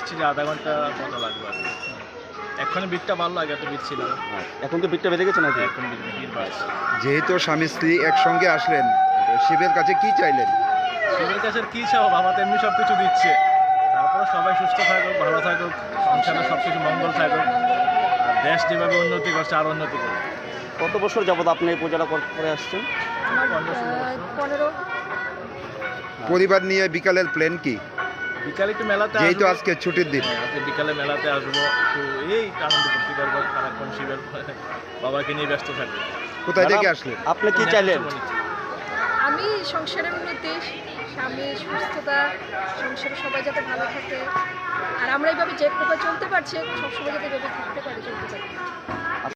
ভাবছি যে আধা ঘন্টা মতো লাগবে আর কি। এখন ভিড়টা ভালো লাগে, এত ভিড় ছিল না। এখন তো ভিড়টা বেড়ে গেছে নাকি? এখন ভিড় বাড়ছে। যেহেতু স্বামী স্ত্রী একসঙ্গে আসলেন, তো শিবের কাছে কি চাইলেন? শিবের কাছে আর কি চাও, বাবা তো এমনি সব কিছু দিচ্ছে। তারপরে সবাই সুস্থ থাকুক, ভালো থাকুক, সংসারে সব কিছু মঙ্গল থাকুক, আর দেশ যেভাবে উন্নতি করছে আরও উন্নতি করুক। কত বছর যাবত আপনি এই পূজাটা করে আসছেন? আমার 15 পরিবার নিয়ে বিকালের প্ল্যান কি? বিকালে একটু মেলাতে যেহেতু আসবো। আজকে ছুটির দিন। হ্যাঁ, আজকে বিকালে মেলাতে আসবো, একটু এই আনন্দ করতে পারবো, সারাক্ষণ শিবের বাবাকে নিয়ে ব্যস্ত থাকবো। কোথায় থেকে ম্যাডাম, আসলেন? আপনি কি চাইলেন? আমি সংসারের উন্নতি, স্বামীর সুস্থতা, সংসারে সবাই যাতে ভালো থাকে, আর আমরা এইভাবে যেভাবে চলতে পারছি সবসময় যাতে এভাবে থাকতে পারি, চলতে পারি।